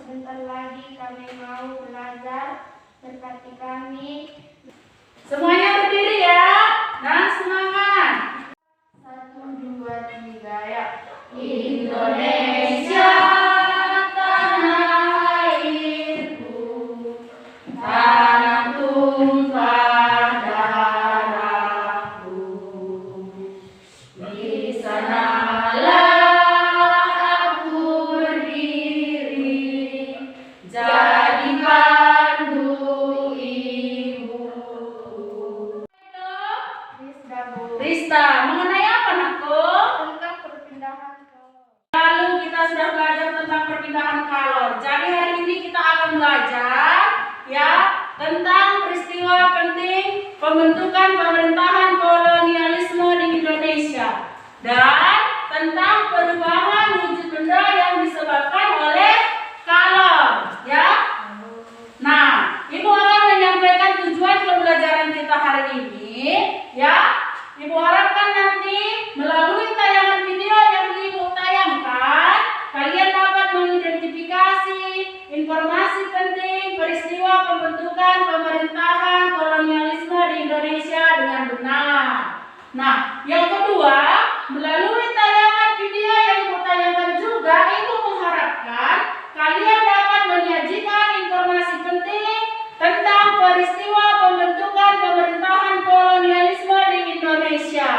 Sebentar lagi kami mau belajar, berkati kami. Semuanya berdiri ya, dan semangat. 1, 2, 3, ya. Indonesia tanah airku, tanah tumpah darahku. Di sanalah aku berdiri, jadi pandu ibuku. Rista, mengenai apa anakku? Tentang perpindahan kolor. Lalu kita sudah belajar tentang perpindahan kalor. Jadi hari ini kita akan belajar ya tentang peristiwa penting pembentukan pemerintahan kolonialisme di Indonesia dan tentang perubahan wujud benda yang disebabkan oleh kalor ya. Nah, Ibu akan menyampaikan tujuan pembelajaran kita hari ini ya. Ibu harapkan nanti melalui tayangan video yang Ibu tayangkan, kalian dapat mengidentifikasi informasi penting peristiwa pembentukan pemerintahan kolonialisme di Indonesia dengan benar. Nah, yang kedua, melalui tayangan video yang Ibu tayangkan juga, Ibu mengharapkan kalian dapat menyajikan informasi penting tentang peristiwa pembentukan pemerintahan kolonialisme di Indonesia.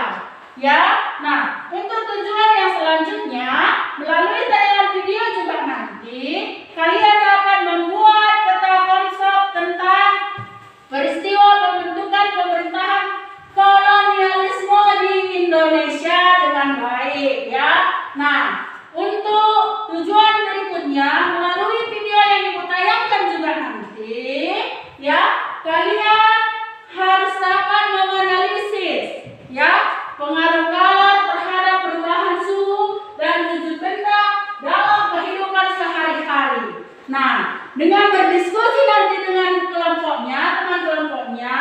Ya, nah untuk tujuan yang selanjutnya melalui tayangan video juga nanti kalian dapat membuat peta konsep tentang peristiwa pembentukan pemerintahan kolonialisme di Indonesia dengan baik ya. Nah, untuk tujuan berikutnya melalui video yang Ibu tayangkan juga nanti ya, kalian harus dapat menganalisis ya pengaruh kalor terhadap perubahan suhu dan wujud benda dalam kehidupan sehari-hari. Nah, dengan berdiskusi nanti dengan kelompoknya, teman kelompoknya,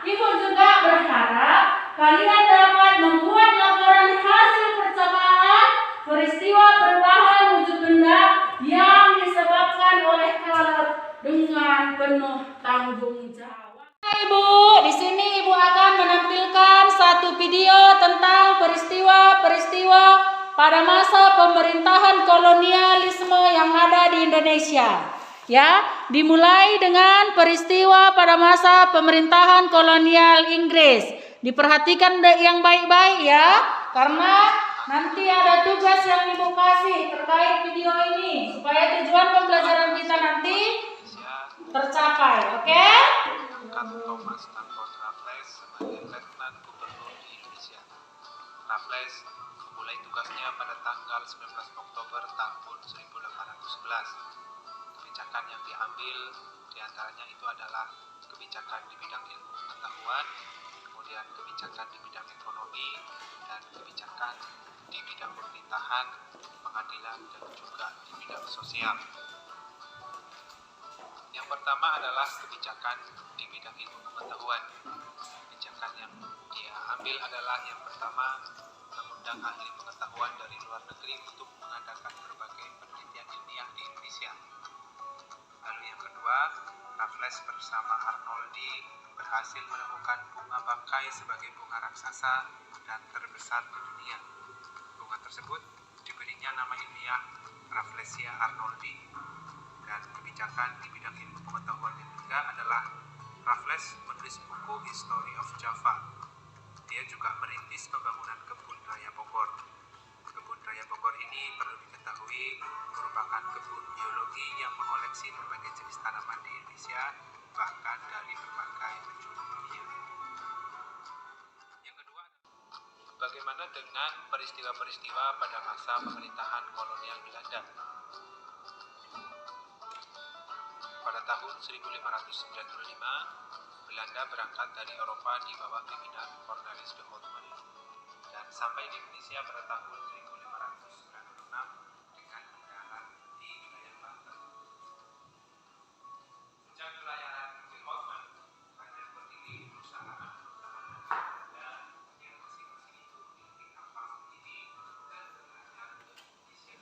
Ibu juga berharap kalian dapat membuat laporan hasil percobaan peristiwa perubahan wujud benda yang disebabkan oleh kalor dengan penuh tanggung jawab. Ibu, di sini Ibu akan menampilkan satu video tentang peristiwa-peristiwa pada masa pemerintahan kolonialisme yang ada di Indonesia. Ya, dimulai dengan peristiwa pada masa pemerintahan kolonial Inggris. Diperhatikan yang baik-baik ya, karena nanti ada tugas yang Ibu kasih terkait video ini supaya tujuan pembelajaran kita nanti tercapai, oke? Thomas Stanford Raffles sebagai Letnan Gubernur di Indonesia. Raffles memulai tugasnya pada tanggal 19 Oktober tahun 1811. Kebijakan yang diambil diantaranya itu adalah kebijakan di bidang ilmu pengetahuan, kemudian kebijakan di bidang ekonomi, dan kebijakan di bidang pemerintahan, pengadilan, dan juga di bidang sosial. Yang pertama adalah kebijakan di bidang ilmu pengetahuan. Kebijakan yang dia ambil adalah yang pertama, mengundang ahli pengetahuan dari luar negeri untuk mengadakan berbagai penelitian ilmiah di Indonesia. Lalu yang kedua, Raffles bersama Arnoldi berhasil menemukan bunga bangkai sebagai bunga raksasa dan terbesar di dunia. Bunga tersebut diberinya nama ilmiah Rafflesia Arnoldi. Dan kebijakan di bidang ilmu pengetahuan yang ketiga adalah Raffles menulis buku History of Java. Dia juga merintis pembangunan kebun raya Bogor. Kebun raya Raya Bogor ini perlu diketahui merupakan kebun biologi yang mengoleksi berbagai jenis tanaman di Indonesia, bahkan dari berbagai penjuru dunia. Yang kedua, bagaimana dengan peristiwa-peristiwa pada masa pemerintahan kolonial Belanda? Pada tahun 1595, Belanda berangkat dari Eropa di bawah pimpinan Cornelis de Houtman dan sampai di Indonesia pada tahun 1596 dengan mendarat di wilayah Banten. Sejak pelayaran de Houtman, banyak berdiri perusahaan-perusahaan Belanda yang masing-masing itu memiliki kapal sendiri dan berlayar ke Indonesia.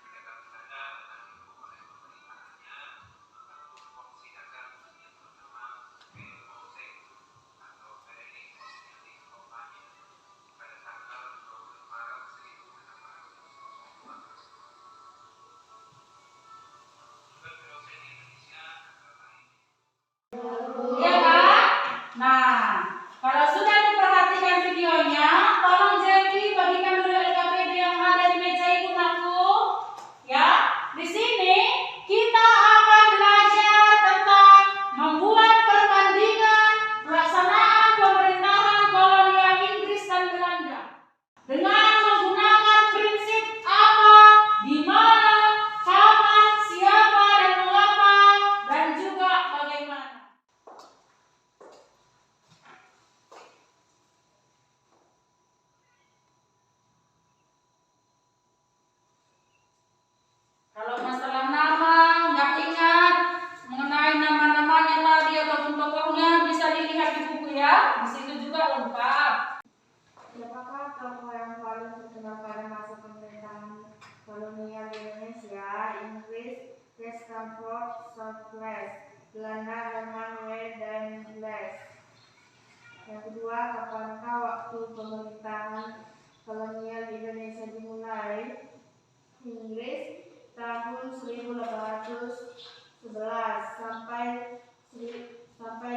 Perdagangan Belanda dengan didukung oleh pemerintahannya membangun fungsi dagang yang bernama VOC atau Vereniging Oceanic Company pada tanggal 20 Maret 1602. Sumber VOC di Indonesia antara lain Iya Kak? Nah, kalau sudah diperhatikan videonya, tolong jadi bagikan dulu LKPD yang ada di meja ibu aku. Ya, di sini kita akan belajar tentang membuat perbandingan pelaksanaan pemerintahan kolonial Inggris dan Belanda dengan menggunakan prinsip apa, di mana, kapan, siapa, dan mengapa, dan juga bagaimana. Kalau masalah nama nggak ingat mengenai nama-namanya tadi ataupun tokohnya bisa dilihat di buku ya. Di situ juga lengkap. Siapakah tokoh yang paling terkenal pada masa pemerintahan kolonial Indonesia? Inggris, West Comfort, Southwest, Belanda, Herman dan Les. Yang kedua, kapankah waktu pemerintahan kolonial Indonesia dimulai? Inggris tahun 1811 sampai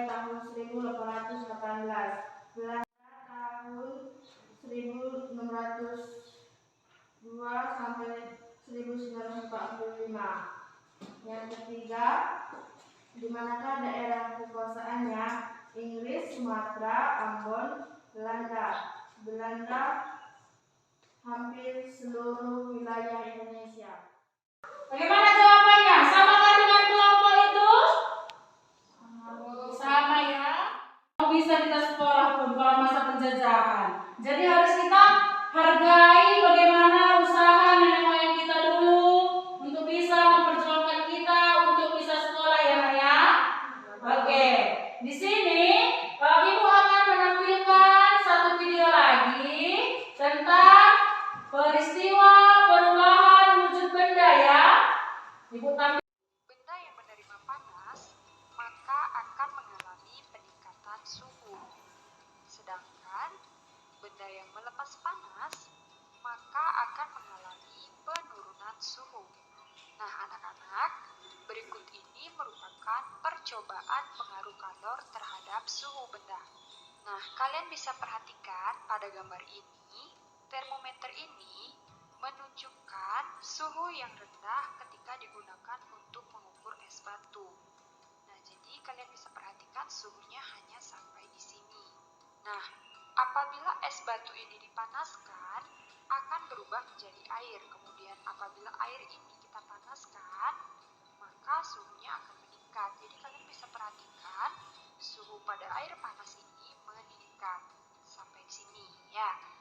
tahun 1818. Belanda tahun 1602 sampai 1945. Yang ketiga, di manakah daerah kekuasaannya? Inggris, Sumatera, Ambon, Belanda hampir seluruh wilayah Indonesia. Bagaimana jawabannya? Samakah dengan kelompok itu? Sama ya. Bisa kita sekolah pun kalau masa penjajahan. Jadi harus kita hargai bagaimana usaha nenek moyang kita dulu untuk bisa memperjuangkan kita untuk bisa sekolah ya Nak ya. Oke. Di sini Ibu akan menampilkan satu video lagi tentang peristiwa perubahan wujud benda ya. Ibu tampil. Benda yang menerima panas maka akan mengalami peningkatan suhu. Sedangkan benda yang melepas panas maka akan mengalami penurunan suhu. Nah, anak-anak, berikut ini merupakan percobaan pengaruh kalor terhadap suhu benda. Nah, kalian bisa perhatikan pada gambar ini, termometer ini menunjukkan suhu yang rendah ketika digunakan untuk mengukur es batu. Nah, jadi kalian bisa perhatikan suhunya hanya sampai di sini. Nah, apabila es batu ini dipanaskan, akan berubah menjadi air. Kemudian apabila air ini kita panaskan, maka suhunya akan meningkat. Jadi kalian bisa perhatikan suhu pada air panas ini meningkat sampai di sini ya.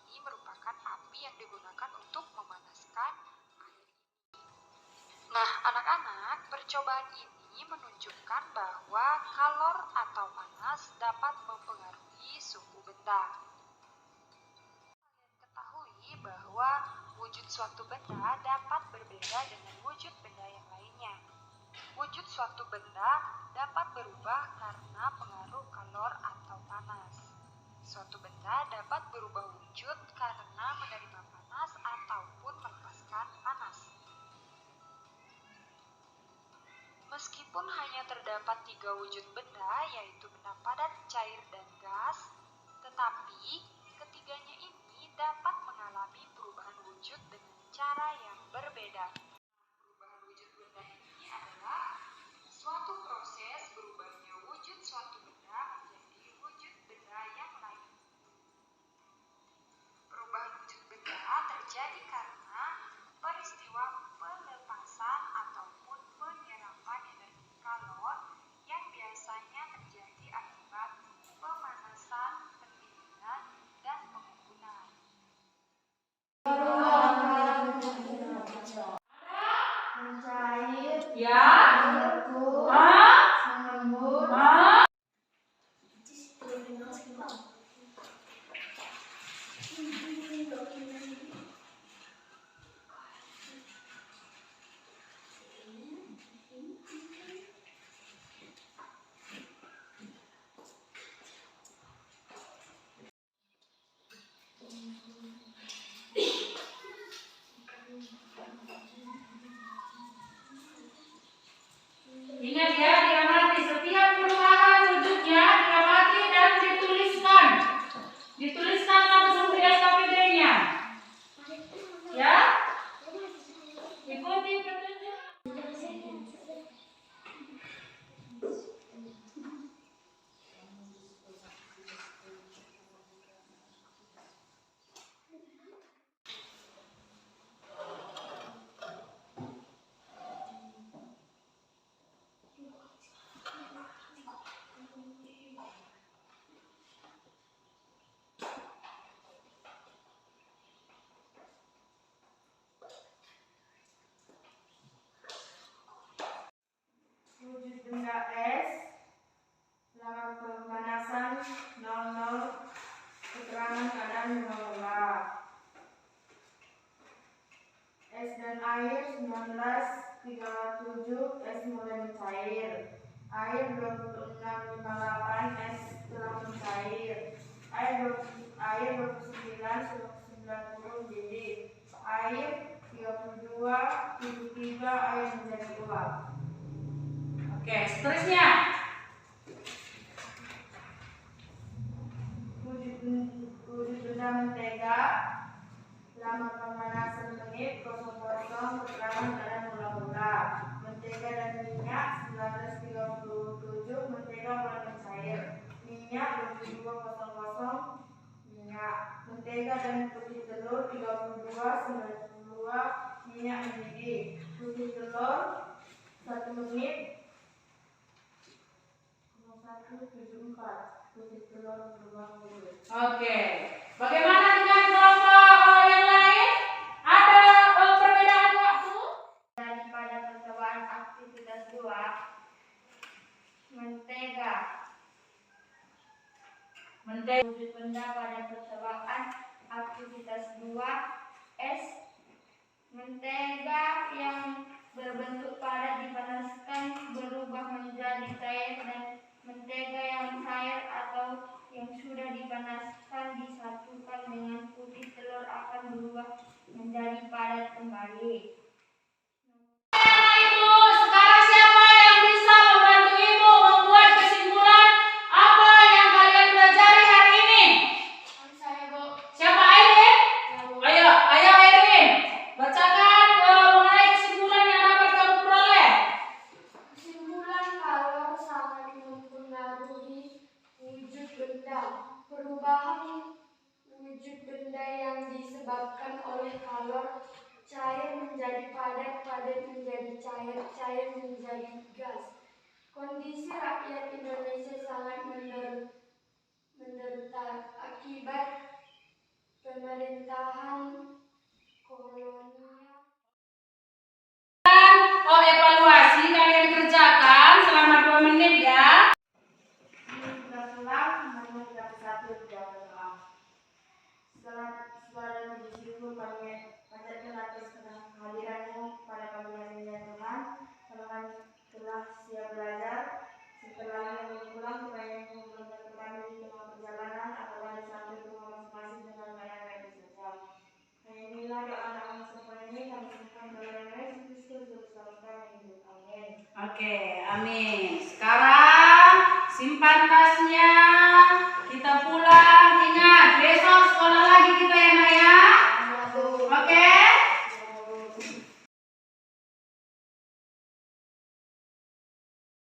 Ini merupakan api yang digunakan untuk memanaskan air ini. Nah, anak-anak, percobaan ini menunjukkan bahwa kalor atau panas dapat mempengaruhi suhu benda. Kalian ketahui bahwa wujud suatu benda dapat berbeda dengan wujud benda yang lainnya. Wujud suatu benda dapat berubah karena pengaruh kalor atau panas. Suatu benda dapat berubah wujud karena menerima panas ataupun melepaskan panas. Meskipun hanya terdapat 3 wujud benda, yaitu benda padat, cair, dan gas, tetapi ketiganya ini dapat cara yang berbeda. Perubahan wujud benda ini adalah suatu proses berubahnya wujud suatu benda menjadi wujud benda yang lain. Perubahan wujud benda terjadi karena peristiwa pelepasan ataupun penyerapan energi kalor yang biasanya terjadi akibat pemanasan, pendinginan, dan pengukuran. Mencair, Ya. membeku, Ah. mengembun, Ah. Ingat ya, diamati setiap perubahan wujudnya, diamati dan dituliskan. Dituliskan langsung di SKPD-nya. Ya? Ikuti petunjuk. wujud benda S, lama pemanasan 00, keterangan keadaan mula-mula. Es dan air 1937, es mulai mencair. Air 2658, es telah mencair. Air 29 90 jadi. Air 32 73, air menjadi uap. Oke, seterusnya. Wujud benda mentega, lama pemanasan menit 00, keterangan keadaan mula-mula. Mentega dan minyak 1937, mentega mulai mencair. Minyak 2200, minyak. Mentega dan putih telur 32 92, minyak mendidih. Putih telur 1 menit 0174, putih telur berubah wujud. Oke. Bagaimana dengan kelompok yang lain? Ada perbedaan waktu? Daripada percobaan aktivitas 2, mentega. Wujud benda pada percobaan aktivitas 2, es. Mentega yang berbentuk padat dipanaskan berubah menjadi cair, dan mentega yang cair atau yang sudah dipanaskan disatukan dengan putih telur akan berubah menjadi padat kembali. Ibu, sekarang siapa yang bisa membantu Ibu membuat kesimpulan apa yang kalian pelajari hari ini? Saya, Bu. Siapa Airin? Ya, Bu. Ayo Airin. Bacakan mengenai kesimpulan yang dapat kamu peroleh. Kesimpulan kalor sangat mempengaruhi wujud benda. Perubahan wujud benda yang disebabkan oleh kalor, cair menjadi padat, padat menjadi cair, cair menjadi gas. Kondisi rakyat Indonesia sangat menderita akibat pemerintahan kolonial. Evaluasi kalian kerjakan selama 2 menit ya. Sudah pulang, namun tidak satu tidak pulang. Setelah dari disitu kami panjatkan atas kehadiranmu pada pagi hari ini ya Tuhan. Kami telah siap belajar. Setelah kami pulang, supaya membantu kami di tengah perjalanan atau kami sampai ke rumah masing-masing dengan baik-baik saja. Inilah doa anak-anak semua ini kami serahkan kepada Yesus Kristus bersama kami. Amin. Oke, amin. Sekarang